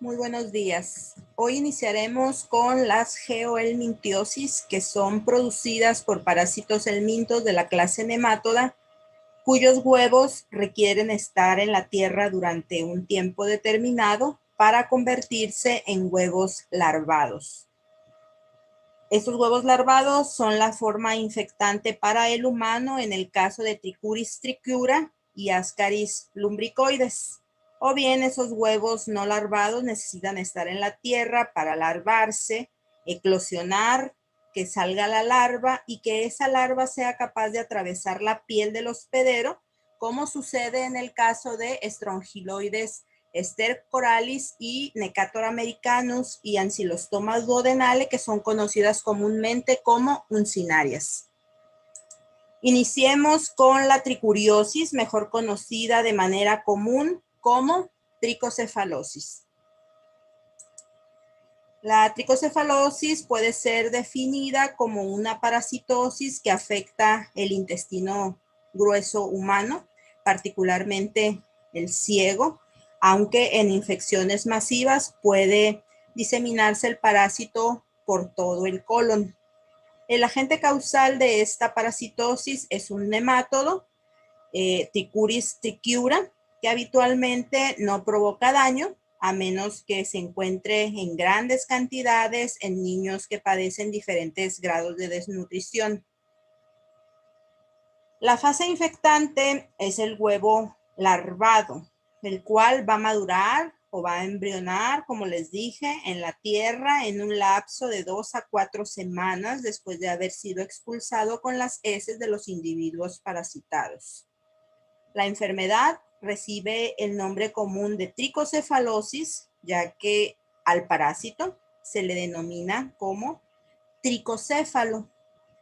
Muy buenos días. Hoy iniciaremos con las geohelmintiosis, que son producidas por parásitos helmintos de la clase Nematoda, cuyos huevos requieren estar en la tierra durante un tiempo determinado para convertirse en huevos larvados. Estos huevos larvados son la forma infectante para el humano en el caso de Trichuris trichiura y Ascaris lumbricoides. O bien esos huevos no larvados necesitan estar en la tierra para larvarse, eclosionar, que salga la larva y que esa larva sea capaz de atravesar la piel del hospedero, como sucede en el caso de Strongyloides stercoralis y Necator americanus y Ancylostoma duodenale, que son conocidas comúnmente como uncinarias. Iniciemos con la tricuriosis, mejor conocida de manera común como tricocefalosis. La tricocefalosis puede ser definida como una parasitosis que afecta el intestino grueso humano, particularmente el ciego, aunque en infecciones masivas puede diseminarse el parásito por todo el colon. El agente causal de esta parasitosis es un nemátodo, Trichuris trichiura, que habitualmente no provoca daño, a menos que se encuentre en grandes cantidades en niños que padecen diferentes grados de desnutrición. La fase infectante es el huevo larvado, el cual va a madurar o va a embrionar, como les dije, en la tierra en un lapso de 2 a 4 semanas después de haber sido expulsado con las heces de los individuos parasitados. La enfermedad recibe el nombre común de tricocefalosis, ya que al parásito se le denomina como tricocéfalo,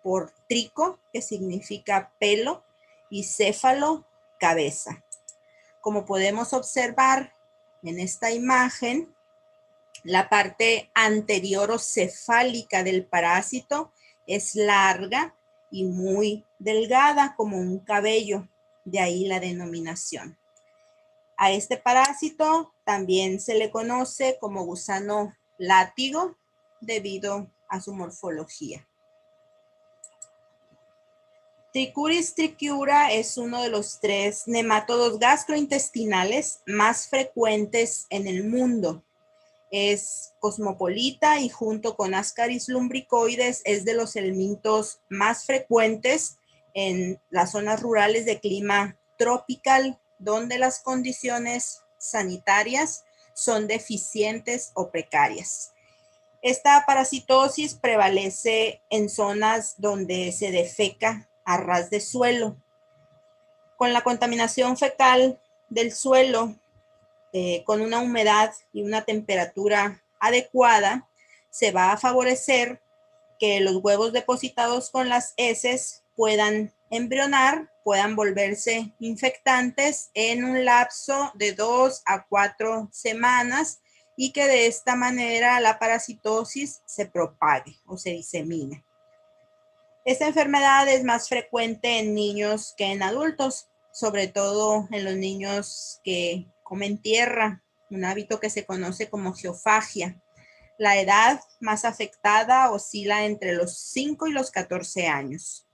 por trico, que significa pelo, y céfalo, cabeza. Como podemos observar en esta imagen, la parte anterior o cefálica del parásito es larga y muy delgada, como un cabello, de ahí la denominación. A este parásito también se le conoce como gusano látigo debido a su morfología. Trichuris trichiura es uno de los 3 nemátodos gastrointestinales más frecuentes en el mundo. Es cosmopolita y junto con Ascaris lumbricoides es de los helmintos más frecuentes en las zonas rurales de clima tropical, donde las condiciones sanitarias son deficientes o precarias. Esta parasitosis prevalece en zonas donde se defeca a ras de suelo. Con la contaminación fecal del suelo, con una humedad y una temperatura adecuada, se va a favorecer que los huevos depositados con las heces puedan embrionar, puedan volverse infectantes en un lapso de 2 a 4 semanas y que de esta manera la parasitosis se propague o se disemine. Esta enfermedad es más frecuente en niños que en adultos, sobre todo en los niños que comen tierra, un hábito que se conoce como geofagia. La edad más afectada oscila entre los 5 y los 14 años.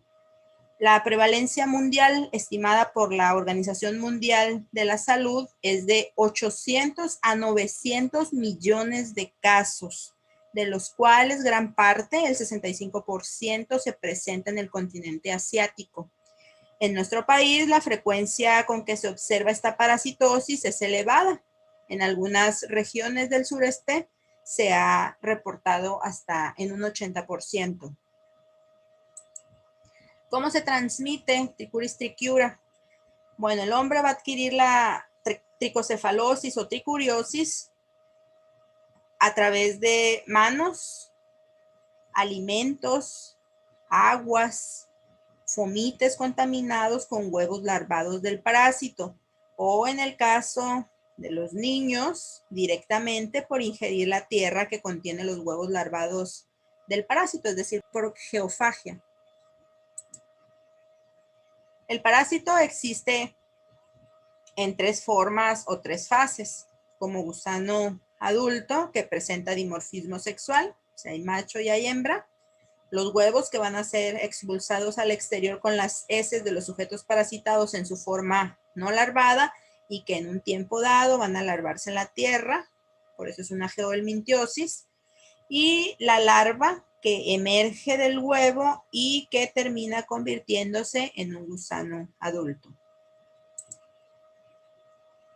La prevalencia mundial estimada por la Organización Mundial de la Salud es de 800 a 900 millones de casos, de los cuales gran parte, el 65%, se presenta en el continente asiático. En nuestro país, la frecuencia con que se observa esta parasitosis es elevada. En algunas regiones del sureste se ha reportado hasta en un 80%. ¿Cómo se transmite Trichuris trichiura? Bueno, el hombre va a adquirir la tricocefalosis o tricuriosis a través de manos, alimentos, aguas, fomites contaminados con huevos larvados del parásito, o en el caso de los niños, directamente por ingerir la tierra que contiene los huevos larvados del parásito, es decir, por geofagia. El parásito existe en 3 formas o 3 fases, como gusano adulto que presenta dimorfismo sexual, o sea, hay macho y hay hembra. Los huevos que van a ser expulsados al exterior con las heces de los sujetos parasitados en su forma no larvada y que en un tiempo dado van a larvarse en la tierra, por eso es una geohelmintiosis. Y la larva que emerge del huevo y que termina convirtiéndose en un gusano adulto.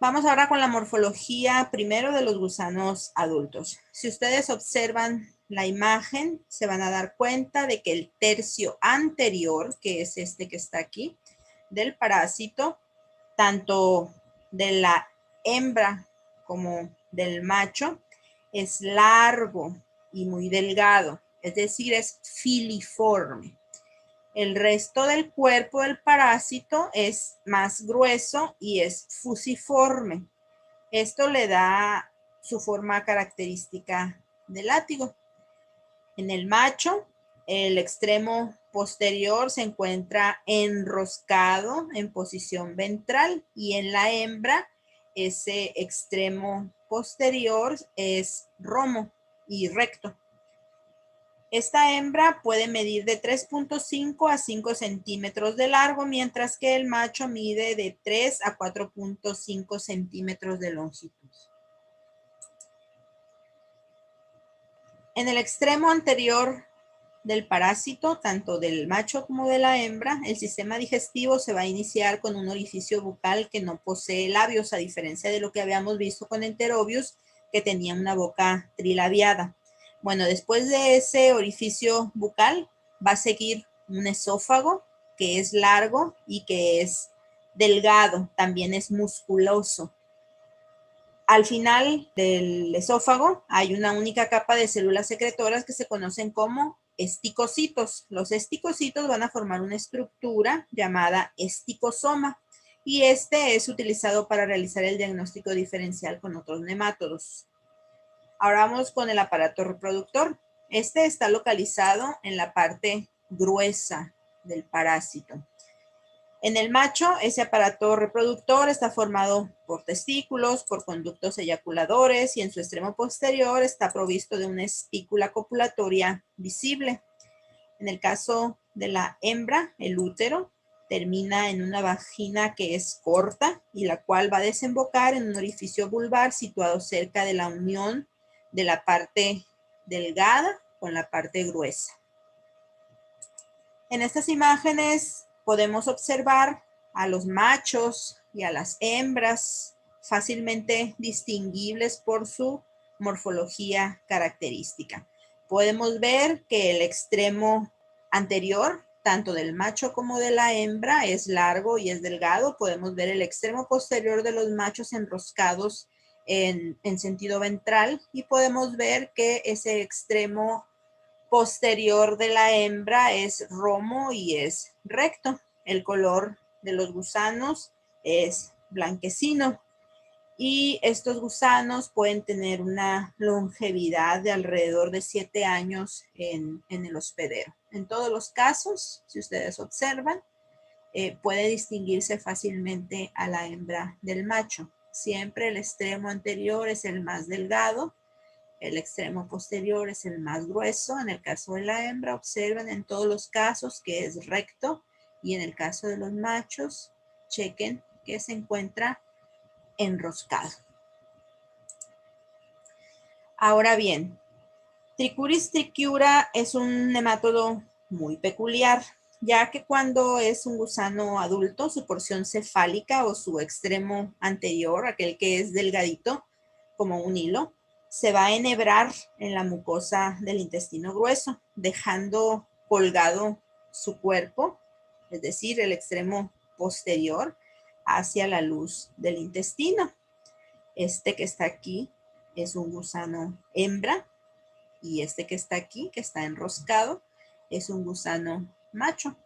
Vamos ahora con la morfología primero de los gusanos adultos. Si ustedes observan la imagen, se van a dar cuenta de que el tercio anterior, que es este que está aquí, del parásito, tanto de la hembra como del macho, es largo y muy delgado, es decir, es filiforme. El resto del cuerpo del parásito es más grueso y es fusiforme. Esto le da su forma característica de látigo. En el macho, el extremo posterior se encuentra enroscado en posición ventral y en la hembra, ese extremo posterior es romo y recto. Esta hembra puede medir de 3.5 a 5 centímetros de largo, mientras que el macho mide de 3 a 4.5 centímetros de longitud. En el extremo anterior del parásito, tanto del macho como de la hembra, el sistema digestivo se va a iniciar con un orificio bucal que no posee labios, a diferencia de lo que habíamos visto con Enterobius, que tenía una boca trilabiada. Bueno, después de ese orificio bucal va a seguir un esófago que es largo y que es delgado, también es musculoso. Al final del esófago hay una única capa de células secretoras que se conocen como esticocitos. Los esticocitos van a formar una estructura llamada esticosoma y este es utilizado para realizar el diagnóstico diferencial con otros nemátodos. Ahora vamos con el aparato reproductor. Este está localizado en la parte gruesa del parásito. En el macho, ese aparato reproductor está formado por testículos, por conductos eyaculadores y en su extremo posterior está provisto de una espícula copulatoria visible. En el caso de la hembra, el útero termina en una vagina que es corta y la cual va a desembocar en un orificio vulvar situado cerca de la unión de la parte delgada con la parte gruesa. En estas imágenes podemos observar a los machos y a las hembras fácilmente distinguibles por su morfología característica. Podemos ver que el extremo anterior, tanto del macho como de la hembra, es largo y es delgado. Podemos ver el extremo posterior de los machos enroscados en sentido ventral y podemos ver que ese extremo posterior de la hembra es romo y es recto. El color de los gusanos es blanquecino y estos gusanos pueden tener una longevidad de alrededor de 7 años en el hospedero. En todos los casos, si ustedes observan, puede distinguirse fácilmente a la hembra del macho. Siempre el extremo anterior es el más delgado, el extremo posterior es el más grueso. En el caso de la hembra, observen en todos los casos que es recto y en el caso de los machos, chequen que se encuentra enroscado. Ahora bien, Trichuris trichiura es un nemátodo muy peculiar, ya que cuando es un gusano adulto, su porción cefálica o su extremo anterior, aquel que es delgadito como un hilo, se va a enhebrar en la mucosa del intestino grueso, dejando colgado su cuerpo, es decir, el extremo posterior, hacia la luz del intestino. Este que está aquí es un gusano hembra y este que está aquí, que está enroscado, es un gusano macho.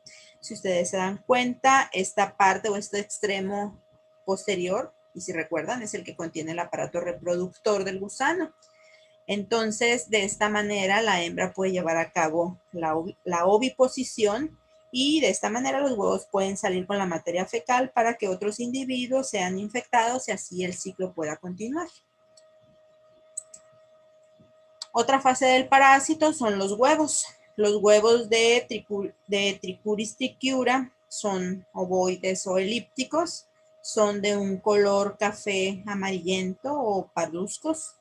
Si ustedes se dan cuenta, esta parte o este extremo posterior, y si recuerdan, es el que contiene el aparato reproductor del gusano. Entonces, de esta manera, la hembra puede llevar a cabo la oviposición y de esta manera los huevos pueden salir con la materia fecal para que otros individuos sean infectados y así el ciclo pueda continuar. Otra fase del parásito son los huevos. Los huevos de Trichuris trichiura son ovoides o elípticos, son de un color café amarillento o parduzcos.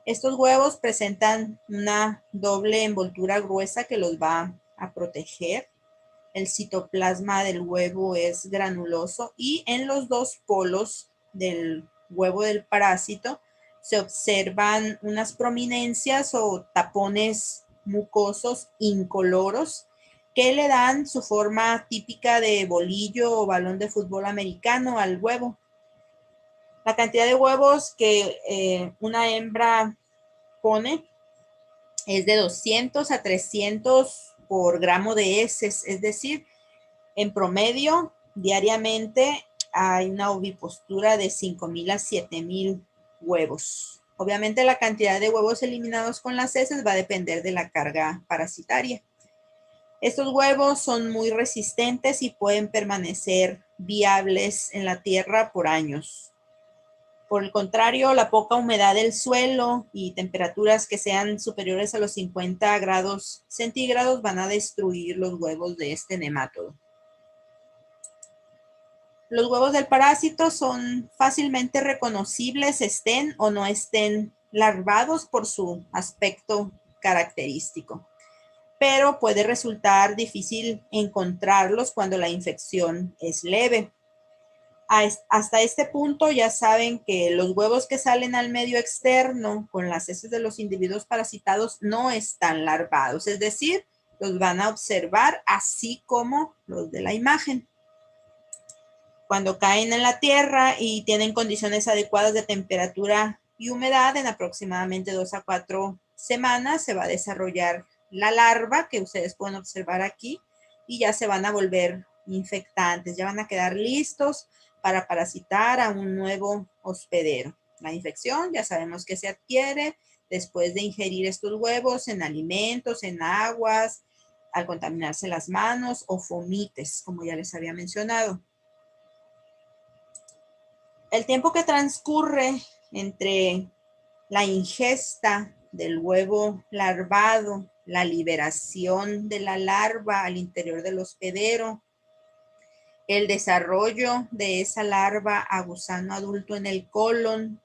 Estos huevos presentan una doble envoltura gruesa que los va a proteger. El citoplasma del huevo es granuloso y en los dos polos del huevo del parásito se observan unas prominencias o tapones mucosos incoloros que le dan su forma típica de bolillo o balón de fútbol americano al huevo. La cantidad de huevos que una hembra pone es de 200 a 300 por gramo de heces, es decir, en promedio, diariamente hay una ovipostura de 5,000 a 7,000 huevos. Obviamente la cantidad de huevos eliminados con las heces va a depender de la carga parasitaria. Estos huevos son muy resistentes y pueden permanecer viables en la tierra por años. Por el contrario, la poca humedad del suelo y temperaturas que sean superiores a los 50 grados centígrados van a destruir los huevos de este nemátodo. Los huevos del parásito son fácilmente reconocibles, estén o no estén larvados por su aspecto característico, pero puede resultar difícil encontrarlos cuando la infección es leve. Hasta este punto ya saben que los huevos que salen al medio externo con las heces de los individuos parasitados no están larvados, es decir, los van a observar así como los de la imagen. Cuando caen en la tierra y tienen condiciones adecuadas de temperatura y humedad, en aproximadamente 2 a 4 semanas se va a desarrollar la larva que ustedes pueden observar aquí y ya se van a volver infectantes, ya van a quedar listos para parasitar a un nuevo hospedero. La infección ya sabemos que se adquiere después de ingerir estos huevos en alimentos, en aguas, al contaminarse las manos o fomites, como ya les había mencionado. El tiempo que transcurre entre la ingesta del huevo larvado, la liberación de la larva al interior del hospedero, el desarrollo de esa larva a gusano adulto en el colon,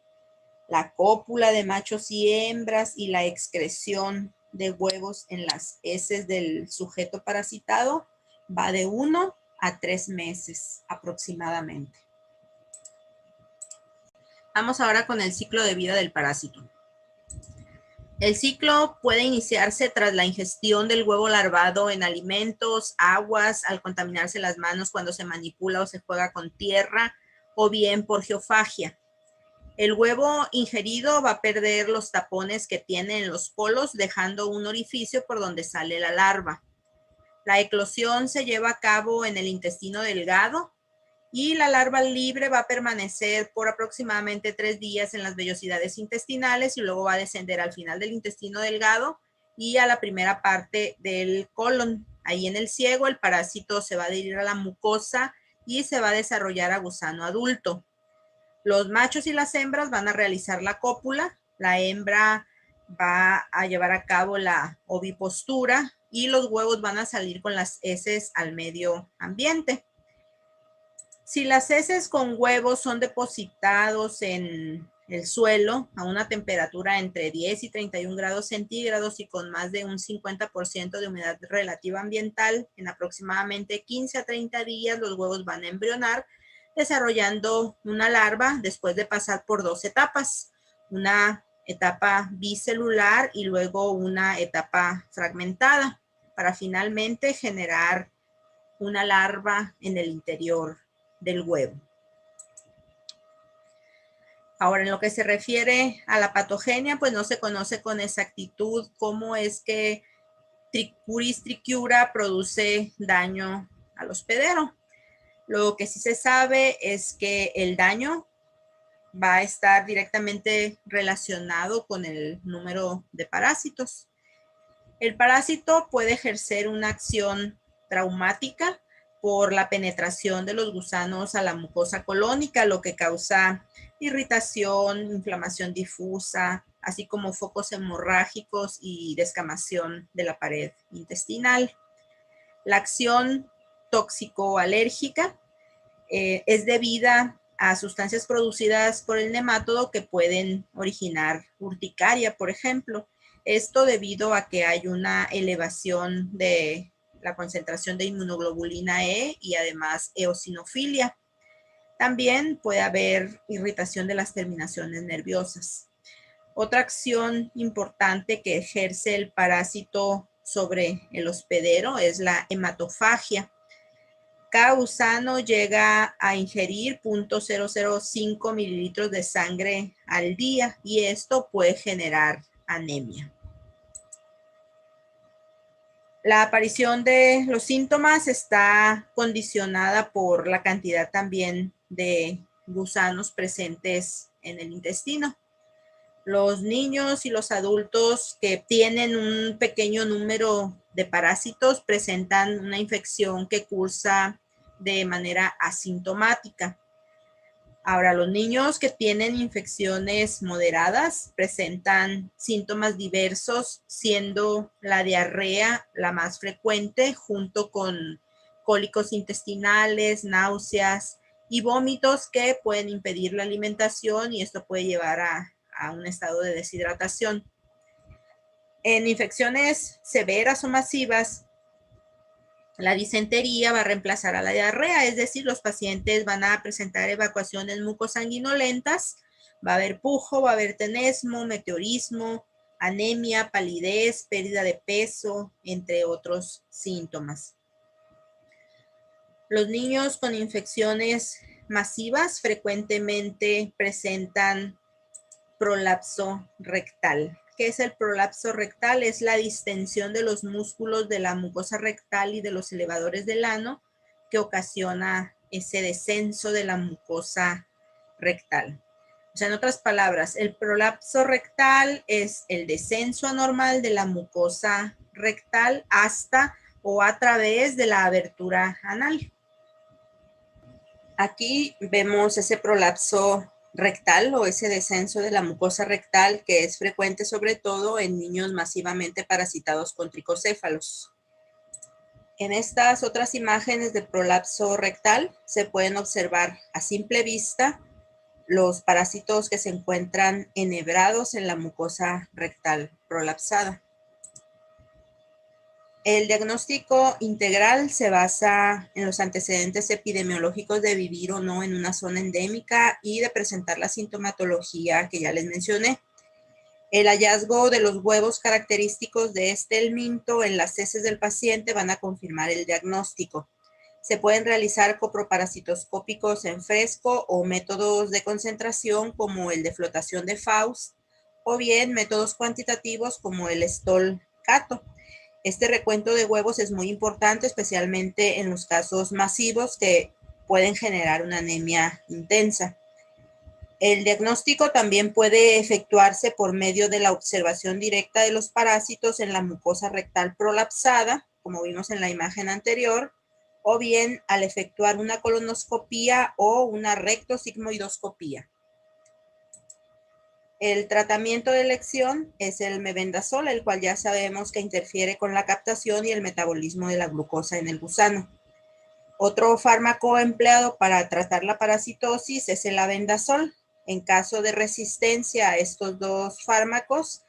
la cópula de machos y hembras y la excreción de huevos en las heces del sujeto parasitado va de 1 a 3 meses aproximadamente. Vamos ahora con el ciclo de vida del parásito. El ciclo puede iniciarse tras la ingestión del huevo larvado en alimentos, aguas, al contaminarse las manos cuando se manipula o se juega con tierra, o bien por geofagia. El huevo ingerido va a perder los tapones que tiene en los polos, dejando un orificio por donde sale la larva. La eclosión se lleva a cabo en el intestino delgado, y la larva libre va a permanecer por aproximadamente 3 días en las vellosidades intestinales y luego va a descender al final del intestino delgado y a la primera parte del colon. Ahí en el ciego el parásito se va a adherir a la mucosa y se va a desarrollar a gusano adulto. Los machos y las hembras van a realizar la cópula, la hembra va a llevar a cabo la ovipostura y los huevos van a salir con las heces al medio ambiente. Si las heces con huevos son depositados en el suelo a una temperatura entre 10 y 31 grados centígrados y con más de un 50% de humedad relativa ambiental, en aproximadamente 15 a 30 días los huevos van a embrionar, desarrollando una larva después de pasar por 2 etapas, una etapa bicelular y luego una etapa fragmentada, para finalmente generar una larva en el interior del huevo. Ahora, en lo que se refiere a la patogenia, pues no se conoce con exactitud cómo es que Trichuris trichiura produce daño al hospedero. Lo que sí se sabe es que el daño va a estar directamente relacionado con el número de parásitos. El parásito puede ejercer una acción traumática por la penetración de los gusanos a la mucosa colónica, lo que causa irritación, inflamación difusa, así como focos hemorrágicos y descamación de la pared intestinal. La acción tóxico-alérgica es debida a sustancias producidas por el nemátodo que pueden originar urticaria, por ejemplo. Esto debido a que hay una elevación de la concentración de inmunoglobulina E y además eosinofilia. También puede haber irritación de las terminaciones nerviosas. Otra acción importante que ejerce el parásito sobre el hospedero es la hematofagia. Cada gusano llega a ingerir 0.005 mililitros de sangre al día y esto puede generar anemia. La aparición de los síntomas está condicionada por la cantidad también de gusanos presentes en el intestino. Los niños y los adultos que tienen un pequeño número de parásitos presentan una infección que cursa de manera asintomática. Ahora, los niños que tienen infecciones moderadas presentan síntomas diversos, siendo la diarrea la más frecuente, junto con cólicos intestinales, náuseas y vómitos que pueden impedir la alimentación y esto puede llevar a un estado de deshidratación. En infecciones severas o masivas, la disentería va a reemplazar a la diarrea, es decir, los pacientes van a presentar evacuaciones mucosanguinolentas, va a haber pujo, va a haber tenesmo, meteorismo, anemia, palidez, pérdida de peso, entre otros síntomas. Los niños con infecciones masivas frecuentemente presentan prolapso rectal. ¿Qué es el prolapso rectal? Es la distensión de los músculos de la mucosa rectal y de los elevadores del ano que ocasiona ese descenso de la mucosa rectal. O sea, en otras palabras, el prolapso rectal es el descenso anormal de la mucosa rectal hasta o a través de la abertura anal. Aquí vemos ese prolapso rectal o ese descenso de la mucosa rectal que es frecuente sobre todo en niños masivamente parasitados con tricocéfalos. En estas otras imágenes de prolapso rectal se pueden observar a simple vista los parásitos que se encuentran enhebrados en la mucosa rectal prolapsada. El diagnóstico integral se basa en los antecedentes epidemiológicos de vivir o no en una zona endémica y de presentar la sintomatología que ya les mencioné. El hallazgo de los huevos característicos de este helminto en las heces del paciente van a confirmar el diagnóstico. Se pueden realizar coproparasitoscópicos en fresco o métodos de concentración como el de flotación de Faust o bien métodos cuantitativos como el Stoll-Cato. Este recuento de huevos es muy importante, especialmente en los casos masivos que pueden generar una anemia intensa. El diagnóstico también puede efectuarse por medio de la observación directa de los parásitos en la mucosa rectal prolapsada, como vimos en la imagen anterior, o bien al efectuar una colonoscopía o una rectosigmoidoscopía. El tratamiento de elección es el mebendazol, el cual ya sabemos que interfiere con la captación y el metabolismo de la glucosa en el gusano. Otro fármaco empleado para tratar la parasitosis es el albendazol. En caso de resistencia a estos dos fármacos,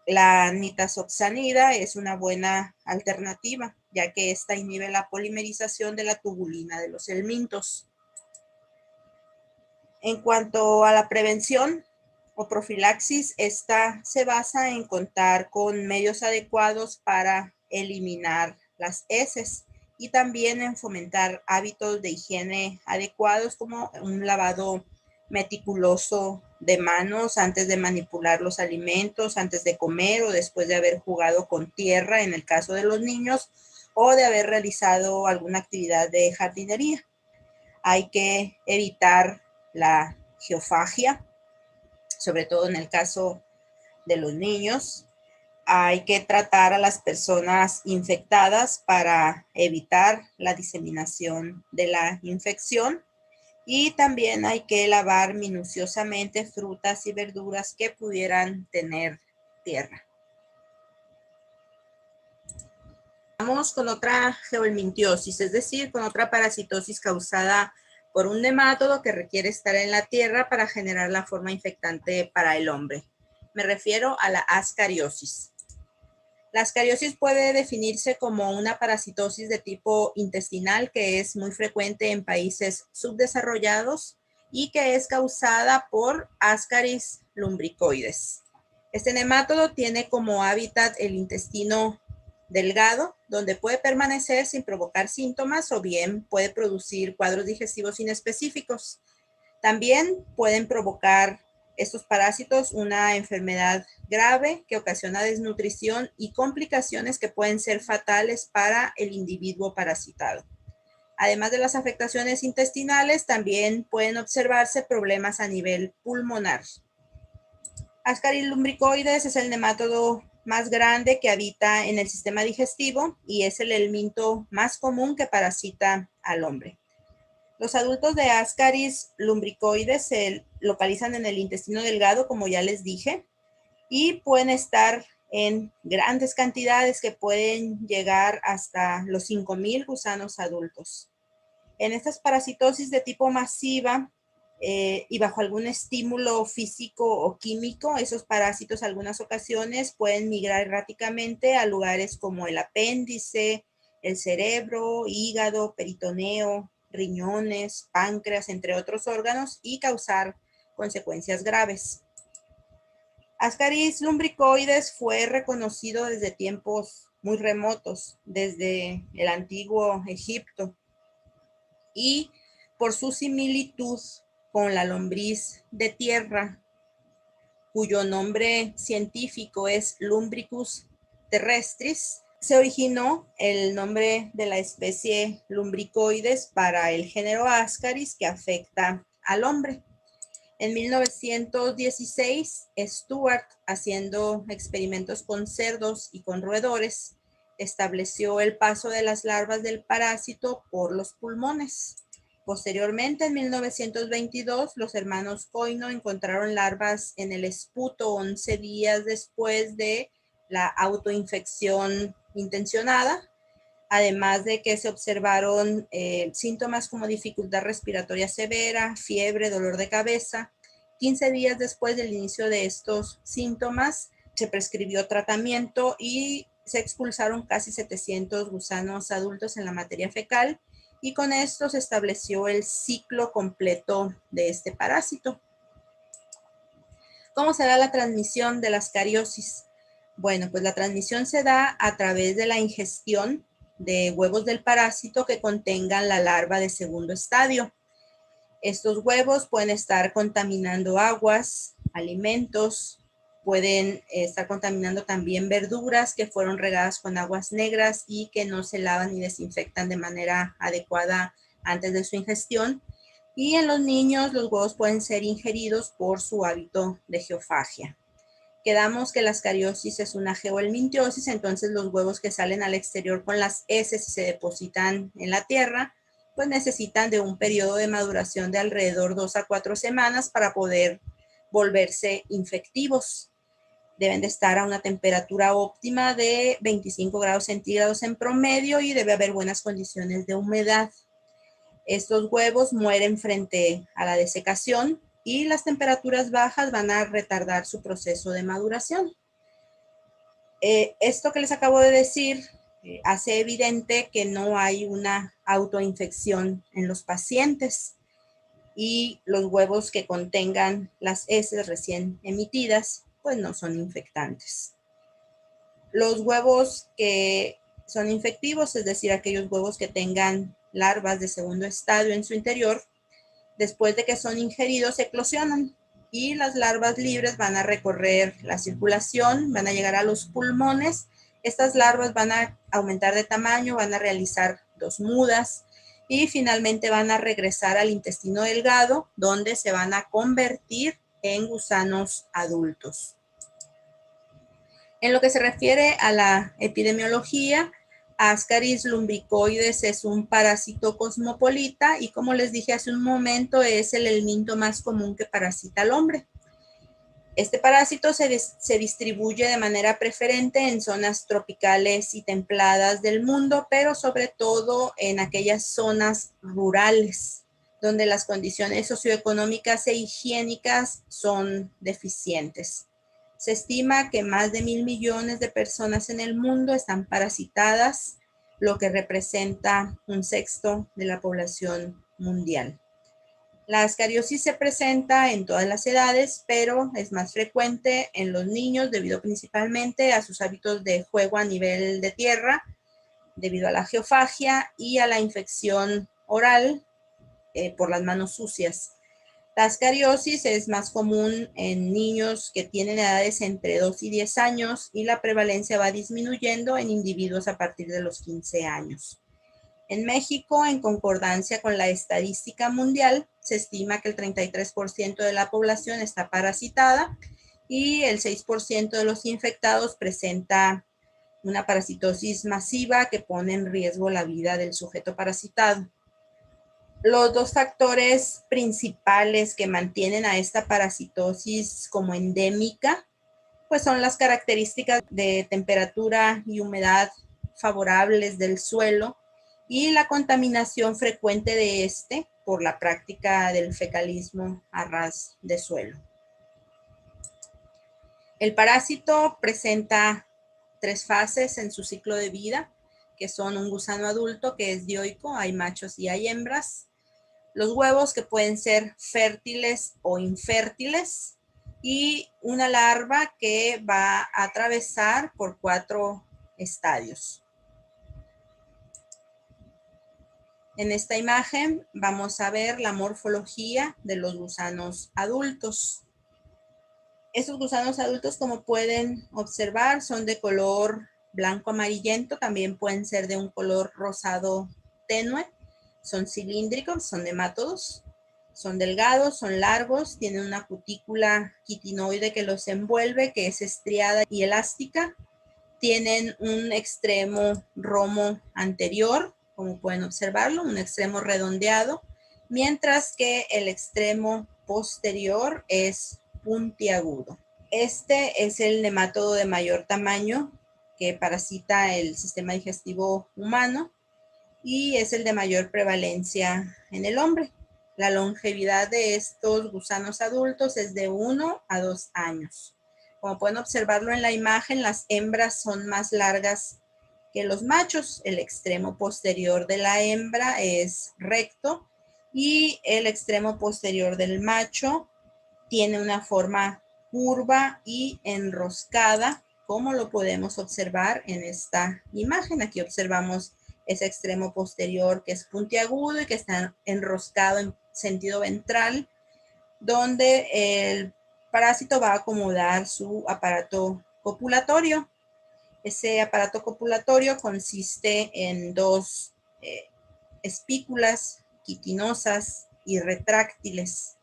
la nitazoxanida es una buena alternativa, ya que esta inhibe la polimerización de la tubulina de los helmintos. En cuanto a la prevención o profilaxis, esta se basa en contar con medios adecuados para eliminar las heces y también en fomentar hábitos de higiene adecuados como un lavado meticuloso de manos antes de manipular los alimentos, antes de comer o después de haber jugado con tierra en el caso de los niños o de haber realizado alguna actividad de jardinería. Hay que evitar la geofagia, sobre todo en el caso de los niños. Hay que tratar a las personas infectadas para evitar la diseminación de la infección Y también hay que lavar minuciosamente frutas y verduras que pudieran tener tierra. Vamos con otra geohelmintiosis, es decir, con otra parasitosis causada por un nemátodo que requiere estar en la tierra para generar la forma infectante para el hombre. Me refiero a la ascariosis. La ascariosis puede definirse como una parasitosis de tipo intestinal que es muy frecuente en países subdesarrollados y que es causada por Ascaris lumbricoides. Este nemátodo tiene como hábitat el intestino delgado, donde puede permanecer sin provocar síntomas o bien puede producir cuadros digestivos inespecíficos. También pueden provocar estos parásitos una enfermedad grave que ocasiona desnutrición y complicaciones que pueden ser fatales para el individuo parasitado. Además de las afectaciones intestinales, también pueden observarse problemas a nivel pulmonar. Ascaris lumbricoides es el nemátodo más grande que habita en el sistema digestivo y es el helminto más común que parasita al hombre. Los adultos de Ascaris lumbricoides se localizan en el intestino delgado, como ya les dije, y pueden estar en grandes cantidades que pueden llegar hasta los 5,000 gusanos adultos. En estas parasitosis de tipo masiva y bajo algún estímulo físico o químico, esos parásitos en algunas ocasiones pueden migrar erráticamente a lugares como el apéndice, el cerebro, hígado, peritoneo, riñones, páncreas, entre otros órganos, y causar consecuencias graves. Ascaris lumbricoides fue reconocido desde tiempos muy remotos, desde el antiguo Egipto, y por su similitud con la lombriz de tierra, cuyo nombre científico es Lumbricus terrestris, se originó el nombre de la especie lumbricoides para el género Ascaris que afecta al hombre. En 1916, Stuart, haciendo experimentos con cerdos y con roedores, estableció el paso de las larvas del parásito por los pulmones. Posteriormente, en 1922, los hermanos Coino encontraron larvas en el esputo 11 días después de la autoinfección intencionada, además de que se observaron síntomas como dificultad respiratoria severa, fiebre, dolor de cabeza. 15 días después del inicio de estos síntomas, se prescribió tratamiento y se expulsaron casi 700 gusanos adultos en la materia fecal, y con esto se estableció el ciclo completo de este parásito. ¿Cómo se da la transmisión de la ascariosis? Bueno, pues la transmisión se da a través de la ingestión de huevos del parásito que contengan la larva de segundo estadio. Estos huevos pueden estar contaminando aguas, alimentos, pueden estar contaminando también verduras que fueron regadas con aguas negras y que no se lavan y desinfectan de manera adecuada antes de su ingestión. Y en los niños los huevos pueden ser ingeridos por su hábito de geofagia. Quedamos que la ascariosis es una geohelmintiosis, entonces los huevos que salen al exterior con las heces y se depositan en la tierra, pues necesitan de un periodo de maduración de alrededor 2 a 4 semanas para poder volverse infectivos. Deben de estar a una temperatura óptima de 25 grados centígrados en promedio y debe haber buenas condiciones de humedad. Estos huevos mueren frente a la desecación y las temperaturas bajas van a retardar su proceso de maduración. Esto que les acabo de decir hace evidente que no hay una autoinfección en los pacientes y los huevos que contengan las heces recién emitidas pues no son infectantes. Los huevos que son infectivos, es decir, aquellos huevos que tengan larvas de segundo estadio en su interior, después de que son ingeridos, eclosionan y las larvas libres van a recorrer la circulación, van a llegar a los pulmones. Estas larvas van a aumentar de tamaño, van a realizar 2 mudas y finalmente van a regresar al intestino delgado, donde se van a convertir en gusanos adultos. En lo que se refiere a la epidemiología, Ascaris lumbricoides es un parásito cosmopolita y, como les dije hace un momento, es el helminto más común que parasita al hombre. Este parásito se distribuye de manera preferente en zonas tropicales y templadas del mundo, pero sobre todo en aquellas zonas rurales, donde las condiciones socioeconómicas e higiénicas son deficientes. Se estima que más de 1.000 millones de personas en el mundo están parasitadas, lo que representa 1/6 de la población mundial. La ascariosis se presenta en todas las edades, pero es más frecuente en los niños debido principalmente a sus hábitos de juego a nivel de tierra, debido a la geofagia y a la infección oral por las manos sucias. La ascariosis es más común en niños que tienen edades entre 2 y 10 años y la prevalencia va disminuyendo en individuos a partir de los 15 años. En México, en concordancia con la estadística mundial, se estima que el 33% de la población está parasitada y el 6% de los infectados presenta una parasitosis masiva que pone en riesgo la vida del sujeto parasitado. Los dos factores principales que mantienen a esta parasitosis como endémica, pues son las características de temperatura y humedad favorables del suelo y la contaminación frecuente de este por la práctica del fecalismo a ras de suelo. El parásito presenta 3 fases en su ciclo de vida, que son un gusano adulto que es dioico, hay machos y hay hembras, los huevos que pueden ser fértiles o infértiles y una larva que va a atravesar por 4 estadios. En esta imagen vamos a ver la morfología de los gusanos adultos. Estos gusanos adultos, como pueden observar, son de color blanco amarillento, también pueden ser de un color rosado tenue, son cilíndricos, son nemátodos, son delgados, son largos, tienen una cutícula quitinoide que los envuelve, que es estriada y elástica, tienen un extremo romo anterior, como pueden observarlo, un extremo redondeado, mientras que el extremo posterior es puntiagudo. Este es el nemátodo de mayor tamaño que parasita el sistema digestivo humano y es el de mayor prevalencia en el hombre. La longevidad de estos gusanos adultos es de 1 a 2 años. Como pueden observarlo en la imagen, las hembras son más largas que los machos. El extremo posterior de la hembra es recto y el extremo posterior del macho tiene una forma curva y enroscada, como lo podemos observar en esta imagen. Aquí observamos ese extremo posterior que es puntiagudo y que está enroscado en sentido ventral, donde el parásito va a acomodar su aparato copulatorio. Ese aparato copulatorio consiste en 2 espículas quitinosas y retráctiles.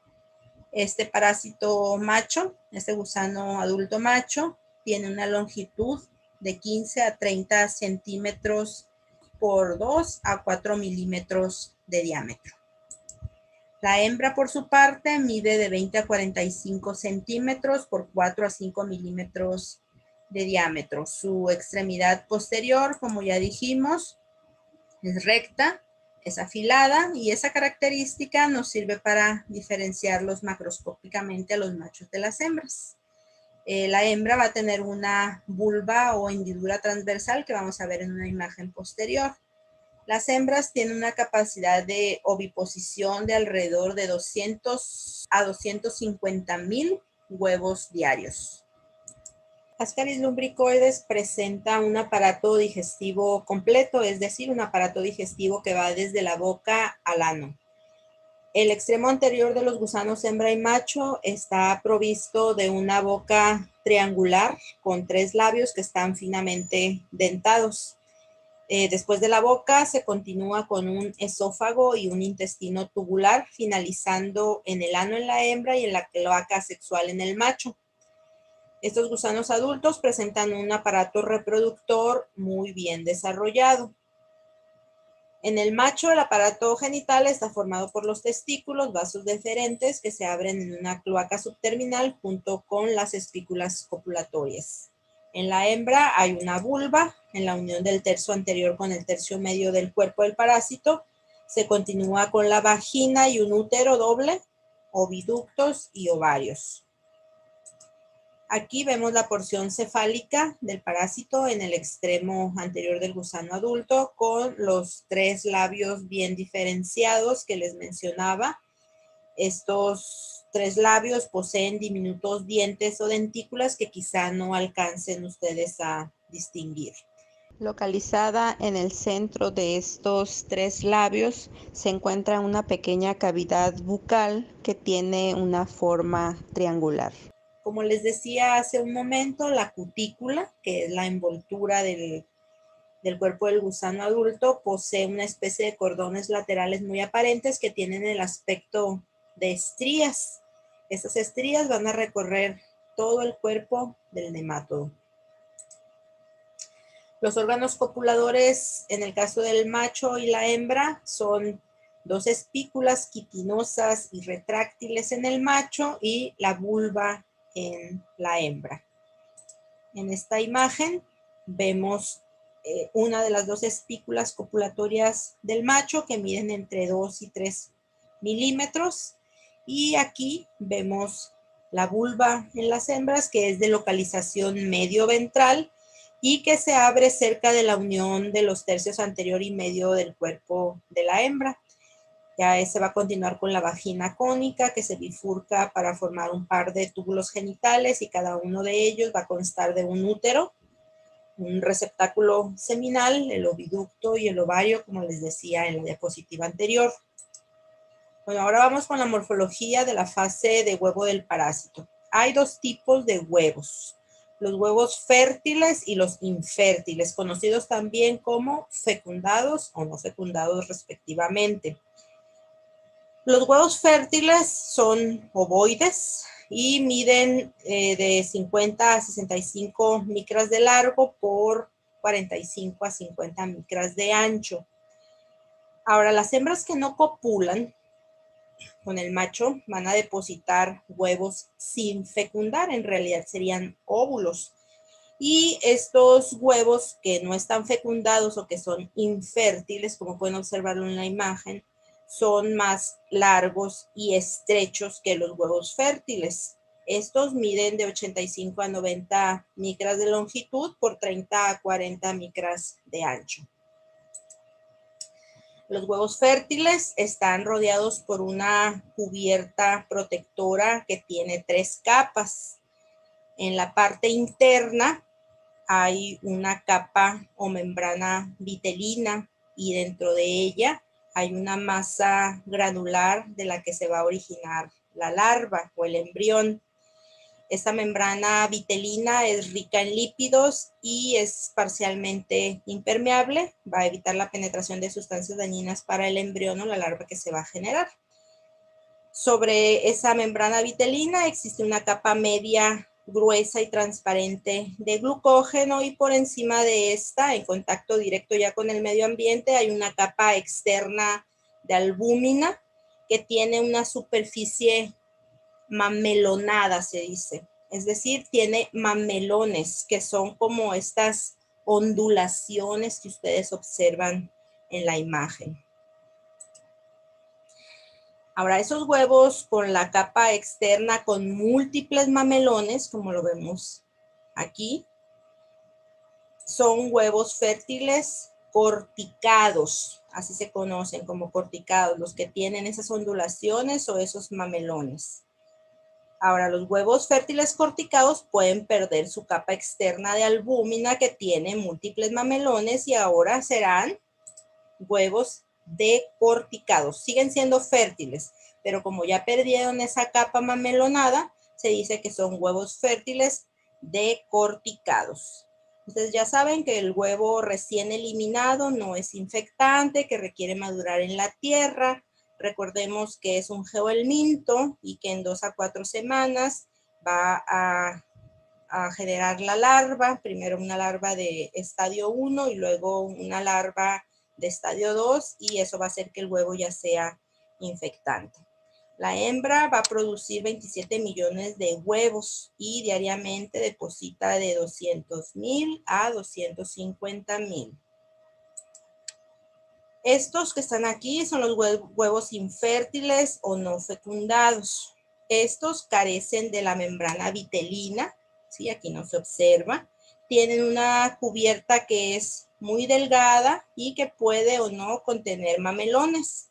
Este parásito macho, este gusano adulto macho, tiene una longitud de 15 a 30 centímetros por 2 a 4 milímetros de diámetro. La hembra, por su parte, mide de 20 a 45 centímetros por 4 a 5 milímetros de diámetro. Su extremidad posterior, como ya dijimos, es recta, es afilada y esa característica nos sirve para diferenciarlos macroscópicamente a los machos de las hembras. La hembra va a tener una vulva o hendidura transversal que vamos a ver en una imagen posterior. Las hembras tienen una capacidad de oviposición de alrededor de 200 a 250,000 huevos diarios. Ascaris lumbricoides presenta un aparato digestivo completo, es decir, un aparato digestivo que va desde la boca al ano. El extremo anterior de los gusanos hembra y macho está provisto de una boca triangular con 3 labios que están finamente dentados. Después de la boca se continúa con un esófago y un intestino tubular, finalizando en el ano en la hembra y en la cloaca sexual en el macho. Estos gusanos adultos presentan un aparato reproductor muy bien desarrollado. En el macho, el aparato genital está formado por los testículos, vasos deferentes que se abren en una cloaca subterminal junto con las espículas copulatorias. En la hembra hay una vulva, en la unión del tercio anterior con el tercio medio del cuerpo del parásito. Se continúa con la vagina y un útero doble, oviductos y ovarios. Aquí vemos la porción cefálica del parásito en el extremo anterior del gusano adulto con los 3 labios bien diferenciados que les mencionaba. Estos 3 labios poseen diminutos dientes o dentículas que quizá no alcancen ustedes a distinguir. Localizada en el centro de estos 3 labios se encuentra una pequeña cavidad bucal que tiene una forma triangular. Como les decía hace un momento, la cutícula, que es la envoltura del cuerpo del gusano adulto, posee una especie de cordones laterales muy aparentes que tienen el aspecto de estrías. Estas estrías van a recorrer todo el cuerpo del nemátodo. Los órganos copuladores, en el caso del macho y la hembra, son 2 espículas quitinosas y retráctiles en el macho y la vulva en la hembra. En esta imagen vemos una de las 2 espículas copulatorias del macho que miden entre 2 y 3 milímetros. Y aquí vemos la vulva en las hembras, que es de localización medio ventral y que se abre cerca de la unión de los tercios anterior y medio del cuerpo de la hembra. Ya se va a continuar con la vagina cónica que se bifurca para formar un par de túbulos genitales y cada uno de ellos va a constar de un útero, un receptáculo seminal, el oviducto y el ovario, como les decía en la diapositiva anterior. Bueno, ahora vamos con la morfología de la fase de huevo del parásito. Hay 2 tipos de huevos, los huevos fértiles y los infértiles, conocidos también como fecundados o no fecundados respectivamente. Los huevos fértiles son ovoides y miden de 50 a 65 micras de largo por 45 a 50 micras de ancho. Ahora, las hembras que no copulan con el macho van a depositar huevos sin fecundar, en realidad serían óvulos. Y estos huevos que no están fecundados o que son infértiles, como pueden observarlo en la imagen, son más largos y estrechos que los huevos fértiles. Estos miden de 85 a 90 micras de longitud por 30 a 40 micras de ancho. Los huevos fértiles están rodeados por una cubierta protectora que tiene 3 capas. En la parte interna hay una capa o membrana vitelina y dentro de ella hay una masa granular de la que se va a originar la larva o el embrión. Esta membrana vitelina es rica en lípidos y es parcialmente impermeable. Va a evitar la penetración de sustancias dañinas para el embrión o la larva que se va a generar. Sobre esa membrana vitelina existe una capa media gruesa y transparente de glucógeno y por encima de esta, en contacto directo ya con el medio ambiente, hay una capa externa de albúmina que tiene una superficie mamelonada, se dice. Es decir, tiene mamelones, que son como estas ondulaciones que ustedes observan en la imagen. Ahora, esos huevos con la capa externa con múltiples mamelones, como lo vemos aquí, son huevos fértiles corticados, así se conocen como corticados, los que tienen esas ondulaciones o esos mamelones. Ahora, los huevos fértiles corticados pueden perder su capa externa de albúmina que tiene múltiples mamelones y ahora serán huevos decorticados. Siguen siendo fértiles, pero como ya perdieron esa capa mamelonada, se dice que son huevos fértiles decorticados. Ustedes ya saben que el huevo recién eliminado no es infectante, que requiere madurar en la tierra. Recordemos que es un geohelminto y que en 2 a 4 semanas va a a generar la larva, primero una larva de estadio 1 y luego una larva de estadio 2, y eso va a hacer que el huevo ya sea infectante. La hembra va a producir 27 millones de huevos y diariamente deposita de 200,000 a 250,000. Estos que están aquí son los huevos infértiles o no fecundados. Estos carecen de la membrana vitelina, ¿sí? Aquí no se observa. Tienen una cubierta que es muy delgada y que puede o no contener mamelones.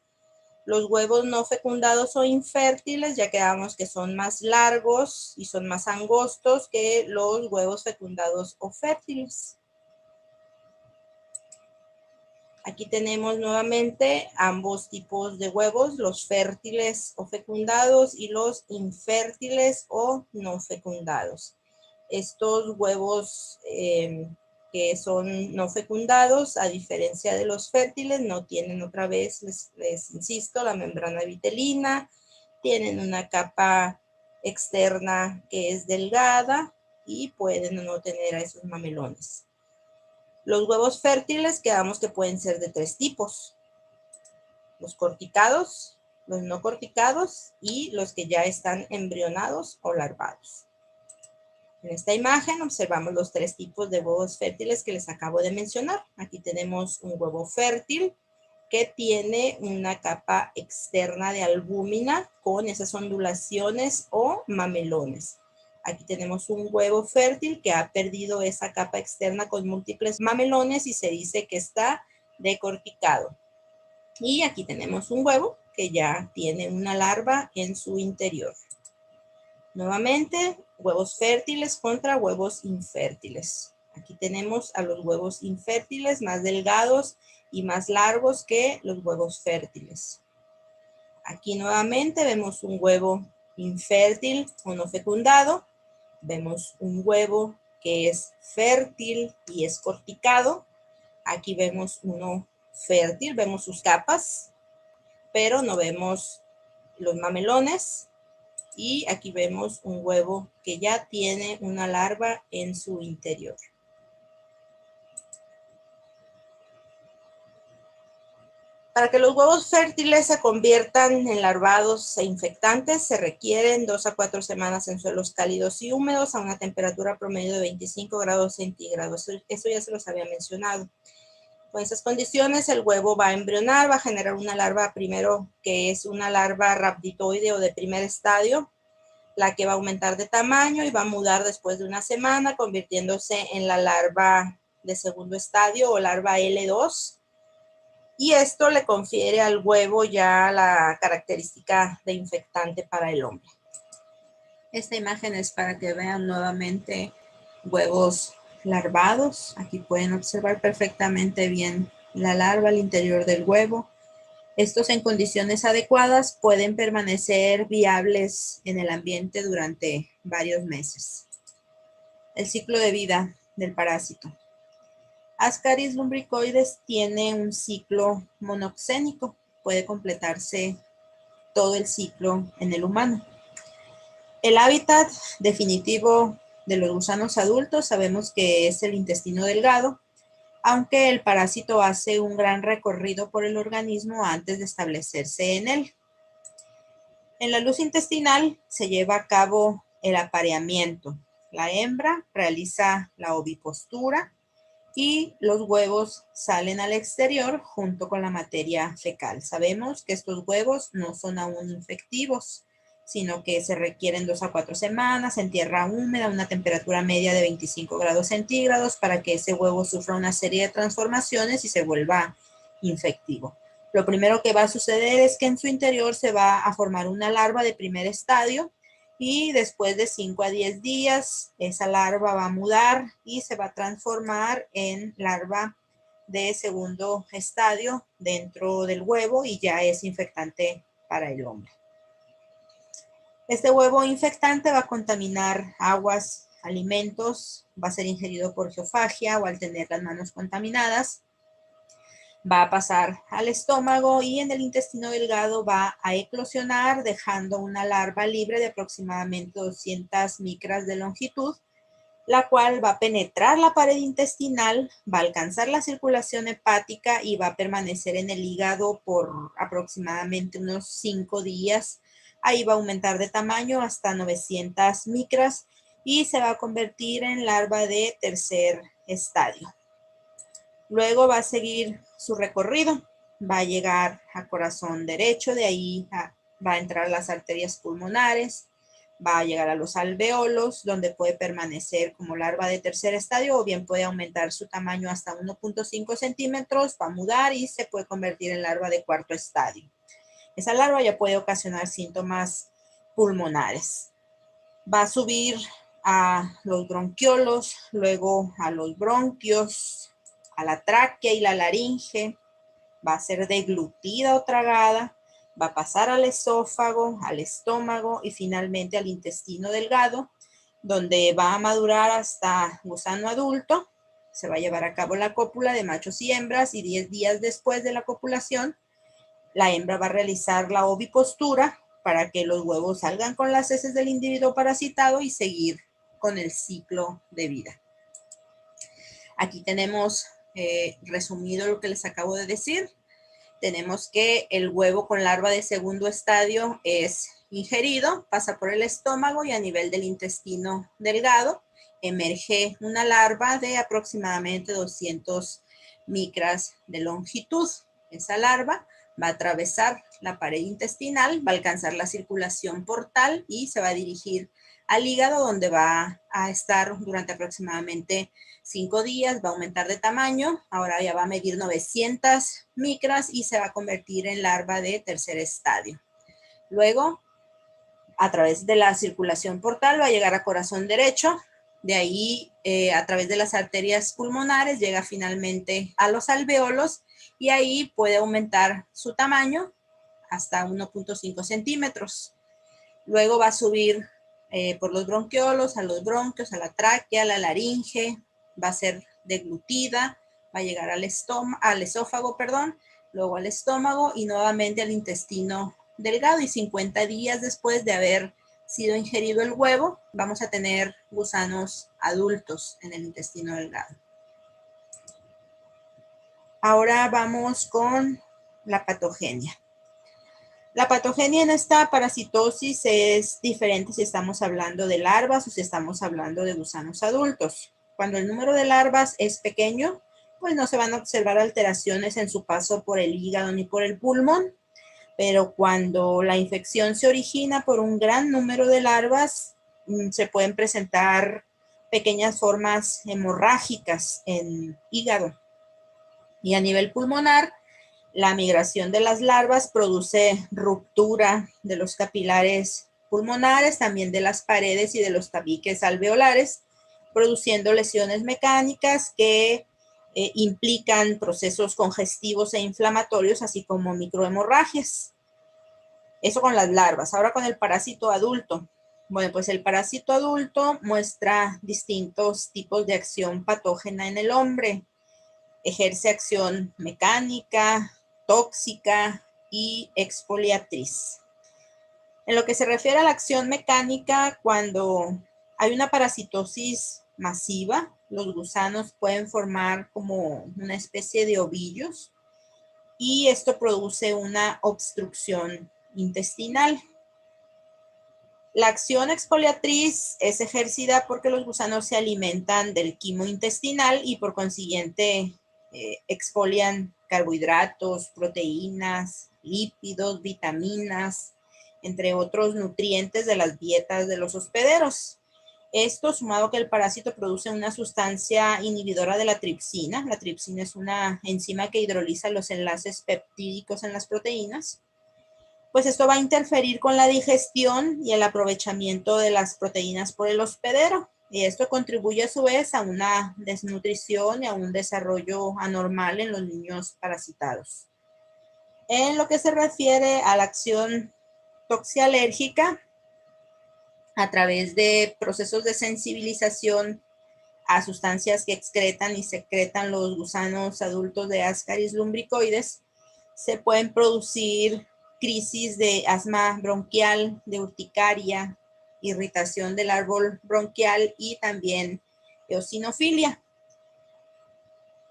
Los huevos no fecundados o infértiles, ya quedamos que son más largos y son más angostos que los huevos fecundados o fértiles. Aquí tenemos nuevamente ambos tipos de huevos, los fértiles o fecundados y los infértiles o no fecundados. Estos huevos que son no fecundados, a diferencia de los fértiles, no tienen, otra vez les insisto, la membrana vitelina, tienen una capa externa que es delgada y pueden o no tener a esos mamelones. Los huevos fértiles quedamos que pueden ser de 3 tipos: los corticados, los no corticados y los que ya están embrionados o larvados. En esta imagen observamos los 3 tipos de huevos fértiles que les acabo de mencionar. Aquí tenemos un huevo fértil que tiene una capa externa de albúmina con esas ondulaciones o mamelones. Aquí tenemos un huevo fértil que ha perdido esa capa externa con múltiples mamelones y se dice que está decorticado. Y aquí tenemos un huevo que ya tiene una larva en su interior. Nuevamente, huevos fértiles contra huevos infértiles. Aquí tenemos a los huevos infértiles más delgados y más largos que los huevos fértiles. Aquí nuevamente vemos un huevo infértil o no fecundado. Vemos un huevo que es fértil y es corticado. Aquí vemos uno fértil, vemos sus capas, pero no vemos los mamelones. Y aquí vemos un huevo que ya tiene una larva en su interior. Para que los huevos fértiles se conviertan en larvados e infectantes, se requieren 2 a 4 semanas en suelos cálidos y húmedos a una temperatura promedio de 25 grados centígrados. Eso ya se los había mencionado. Con esas condiciones, el huevo va a embrionar, va a generar una larva primero que es una larva rhabditoide o de primer estadio, la que va a aumentar de tamaño y va a mudar después de una semana, convirtiéndose en la larva de segundo estadio o larva L2. Y esto le confiere al huevo ya la característica de infectante para el hombre. Esta imagen es para que vean nuevamente huevos larvados. Aquí pueden observar perfectamente bien la larva al interior del huevo. Estos en condiciones adecuadas pueden permanecer viables en el ambiente durante varios meses. El ciclo de vida del parásito. Ascaris lumbricoides tiene un ciclo monoxénico. Puede completarse todo el ciclo en el humano. El hábitat definitivo de los gusanos adultos sabemos que es el intestino delgado, aunque el parásito hace un gran recorrido por el organismo antes de establecerse en él. En la luz intestinal se lleva a cabo el apareamiento. La hembra realiza la ovipostura y los huevos salen al exterior junto con la materia fecal. Sabemos que estos huevos no son aún infectivos, sino que se requieren 2 a 4 semanas en tierra húmeda, una temperatura media de 25 grados centígrados para que ese huevo sufra una serie de transformaciones y se vuelva infectivo. Lo primero que va a suceder es que en su interior se va a formar una larva de primer estadio y después de 5 a 10 días esa larva va a mudar y se va a transformar en larva de segundo estadio dentro del huevo y ya es infectante para el hombre. Este huevo infectante va a contaminar aguas, alimentos, va a ser ingerido por geofagia o al tener las manos contaminadas. Va a pasar al estómago y en el intestino delgado va a eclosionar dejando una larva libre de aproximadamente 200 micras de longitud la cual va a penetrar la pared intestinal, va a alcanzar la circulación hepática y va a permanecer en el hígado por aproximadamente unos 5 días. Ahí va a aumentar de tamaño hasta 900 micras y se va a convertir en larva de tercer estadio. Luego va a seguir su recorrido, va a llegar a corazón derecho, de ahí va a entrar a las arterias pulmonares, va a llegar a los alveolos, donde puede permanecer como larva de tercer estadio o bien puede aumentar su tamaño hasta 1.5 centímetros, va a mudar y se puede convertir en larva de cuarto estadio. Esa larva ya puede ocasionar síntomas pulmonares. Va a subir a los bronquiolos, luego a los bronquios, a la tráquea y la laringe, va a ser deglutida o tragada, va a pasar al esófago, al estómago y finalmente al intestino delgado, donde va a madurar hasta gusano adulto. Se va a llevar a cabo la cópula de machos y hembras y 10 días después de la copulación, la hembra va a realizar la ovipostura para que los huevos salgan con las heces del individuo parasitado y seguir con el ciclo de vida. Aquí tenemos resumido lo que les acabo de decir. Tenemos que el huevo con larva de segundo estadio es ingerido, pasa por el estómago y a nivel del intestino delgado emerge una larva de aproximadamente 200 micras de longitud. Esa larva va a atravesar la pared intestinal, va a alcanzar la circulación portal y se va a dirigir al hígado, donde va a estar durante aproximadamente 5 días, va a aumentar de tamaño, ahora ya va a medir 900 micras y se va a convertir en larva de tercer estadio. Luego, a través de la circulación portal va a llegar a corazón derecho, de ahí a través de las arterias pulmonares llega finalmente a los alveolos y ahí puede aumentar su tamaño hasta 1.5 centímetros. Luego va a subir por los bronquiolos, a los bronquios, a la tráquea, a la laringe, va a ser deglutida, va a llegar al esófago, luego al estómago y nuevamente al intestino delgado, y 50 días después de haber sido ingerido el huevo, vamos a tener gusanos adultos en el intestino delgado. Ahora vamos con la patogenia. La patogenia en esta parasitosis es diferente si estamos hablando de larvas o si estamos hablando de gusanos adultos. Cuando el número de larvas es pequeño, pues no se van a observar alteraciones en su paso por el hígado ni por el pulmón. Pero cuando la infección se origina por un gran número de larvas, se pueden presentar pequeñas formas hemorrágicas en hígado. Y a nivel pulmonar, la migración de las larvas produce ruptura de los capilares pulmonares, también de las paredes y de los tabiques alveolares, produciendo lesiones mecánicas que implican procesos congestivos e inflamatorios, así como microhemorragias. Eso con las larvas. Ahora con el parásito adulto. Bueno, pues el parásito adulto muestra distintos tipos de acción patógena en el hombre. Ejerce acción mecánica, tóxica y exfoliatriz. En lo que se refiere a la acción mecánica, cuando hay una parasitosis masiva, los gusanos pueden formar como una especie de ovillos y esto produce una obstrucción intestinal. La acción exfoliatriz es ejercida porque los gusanos se alimentan del quimo intestinal y por consiguiente exfolian carbohidratos, proteínas, lípidos, vitaminas, entre otros nutrientes de las dietas de los hospederos. Esto sumado que el parásito produce una sustancia inhibidora de la tripsina. La tripsina es una enzima que hidroliza los enlaces peptídicos en las proteínas. Pues esto va a interferir con la digestión y el aprovechamiento de las proteínas por el hospedero. Y esto contribuye a su vez a una desnutrición y a un desarrollo anormal en los niños parasitados. En lo que se refiere a la acción toxialérgica, a través de procesos de sensibilización a sustancias que excretan y secretan los gusanos adultos de Ascaris lumbricoides, se pueden producir crisis de asma bronquial, de urticaria, irritación del árbol bronquial y también eosinofilia.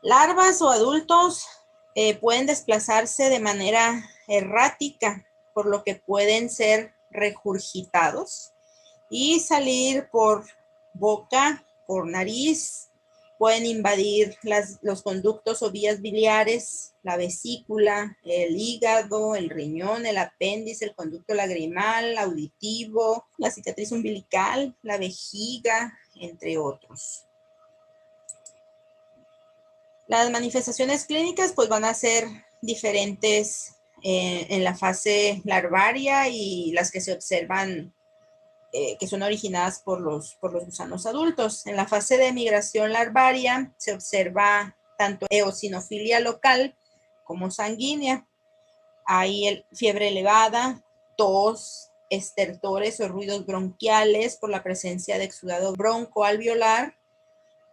Larvas o adultos pueden desplazarse de manera errática, por lo que pueden ser regurgitados y salir por boca, por nariz. Pueden invadir los conductos o vías biliares, la vesícula, el hígado, el riñón, el apéndice, el conducto lagrimal, auditivo, la cicatriz umbilical, la vejiga, entre otros. Las manifestaciones clínicas pues van a ser diferentes en la fase larvaria y las que se observan que son originadas por los gusanos adultos. En la fase de migración larvaria se observa tanto eosinofilia local como sanguínea. Hay fiebre elevada, tos, estertores o ruidos bronquiales por la presencia de exudado broncoalveolar.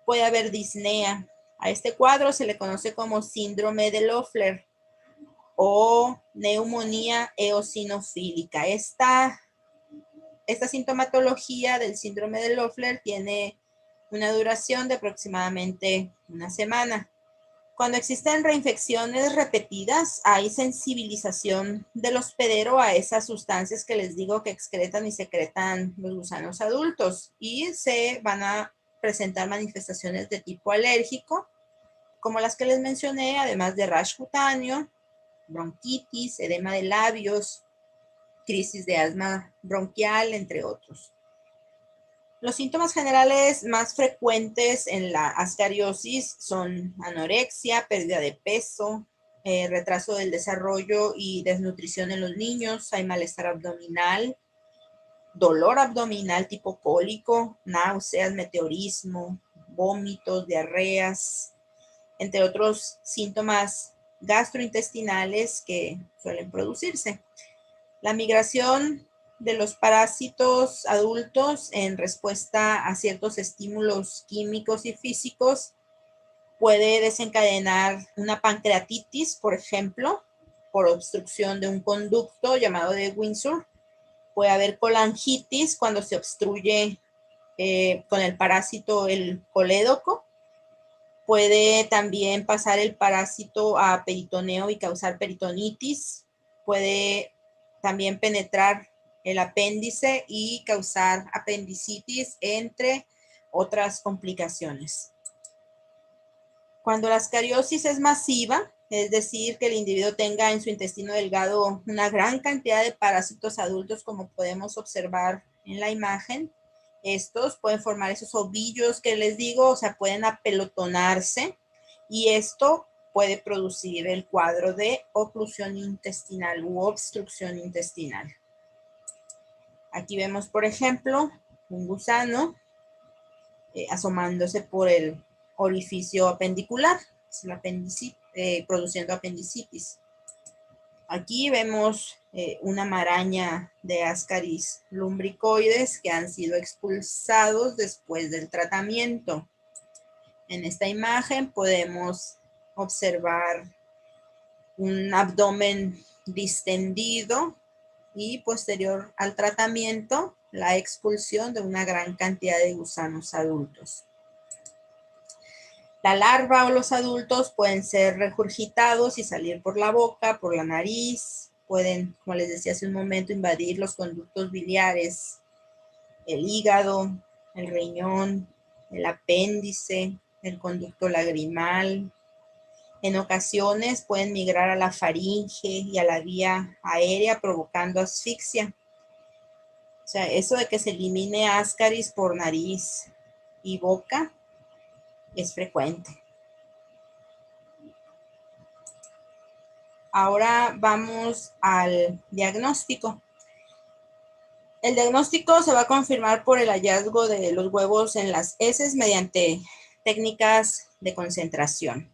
Puede haber disnea. A este cuadro se le conoce como síndrome de Loeffler o neumonía eosinofílica. Esta sintomatología del síndrome de Loeffler tiene una duración de aproximadamente una semana. Cuando existen reinfecciones repetidas, hay sensibilización del hospedero a esas sustancias que les digo que excretan y secretan los gusanos adultos y se van a presentar manifestaciones de tipo alérgico, como las que les mencioné, además de rash cutáneo, bronquitis, edema de labios, crisis de asma bronquial, entre otros. Los síntomas generales más frecuentes en la ascariosis son anorexia, pérdida de peso, retraso del desarrollo y desnutrición en los niños, hay malestar abdominal, dolor abdominal tipo cólico, náuseas, meteorismo, vómitos, diarreas, entre otros síntomas gastrointestinales que suelen producirse. La migración de los parásitos adultos en respuesta a ciertos estímulos químicos y físicos puede desencadenar una pancreatitis, por ejemplo, por obstrucción de un conducto llamado de Windsor. Puede haber colangitis cuando se obstruye con el parásito el colédoco. Puede también pasar el parásito a peritoneo y causar peritonitis. Puede también penetrar el apéndice y causar apendicitis, entre otras complicaciones. Cuando la ascariosis es masiva, es decir, que el individuo tenga en su intestino delgado una gran cantidad de parásitos adultos, como podemos observar en la imagen, estos pueden formar esos ovillos que les digo, o sea, pueden apelotonarse y esto puede producir el cuadro de oclusión intestinal u obstrucción intestinal. Aquí vemos, por ejemplo, un gusano asomándose por el orificio apendicular, es el produciendo apendicitis. Aquí vemos una maraña de Ascaris lumbricoides que han sido expulsados después del tratamiento. En esta imagen podemos observar un abdomen distendido y posterior al tratamiento, la expulsión de una gran cantidad de gusanos adultos. La larva o los adultos pueden ser regurgitados y salir por la boca, por la nariz. Pueden, como les decía hace un momento, invadir los conductos biliares, el hígado, el riñón, el apéndice, el conducto lagrimal. En ocasiones pueden migrar a la faringe y a la vía aérea provocando asfixia. O sea, eso de que se elimine ascaris por nariz y boca es frecuente. Ahora vamos al diagnóstico. El diagnóstico se va a confirmar por el hallazgo de los huevos en las heces mediante técnicas de concentración.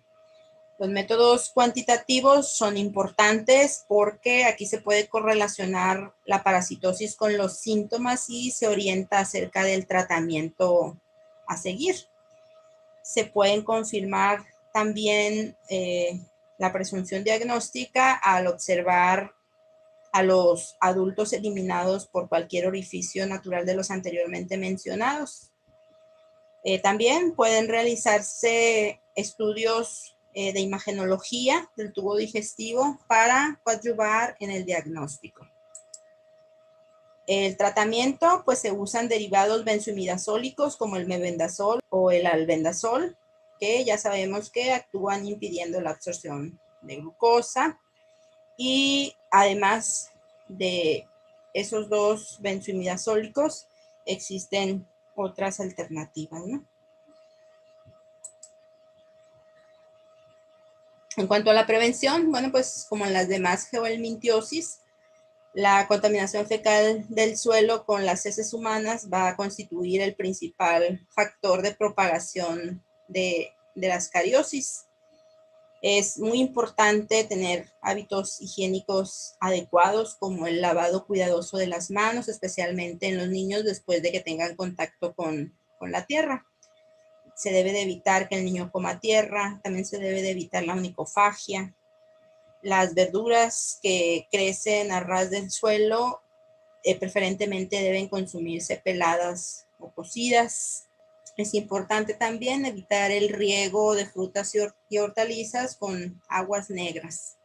Los métodos cuantitativos son importantes porque aquí se puede correlacionar la parasitosis con los síntomas y se orienta acerca del tratamiento a seguir. Se pueden confirmar también la presunción diagnóstica al observar a los adultos eliminados por cualquier orificio natural de los anteriormente mencionados. También pueden realizarse estudios de imagenología del tubo digestivo para coadyuvar en el diagnóstico. El tratamiento, pues se usan derivados benzimidazólicos como el mebendazol o el albendazol, que ya sabemos que actúan impidiendo la absorción de glucosa. Y además de esos dos benzimidazólicos, existen otras alternativas, ¿no? En cuanto a la prevención, bueno, pues como en las demás geohelmintiosis, la contaminación fecal del suelo con las heces humanas va a constituir el principal factor de propagación de las cariosis. Es muy importante tener hábitos higiénicos adecuados, como el lavado cuidadoso de las manos, especialmente en los niños después de que tengan contacto con la tierra. Se debe de evitar que el niño coma tierra, también se debe de evitar la onicofagia. Las verduras que crecen a ras del suelo preferentemente deben consumirse peladas o cocidas. Es importante también evitar el riego de frutas y hortalizas con aguas negras.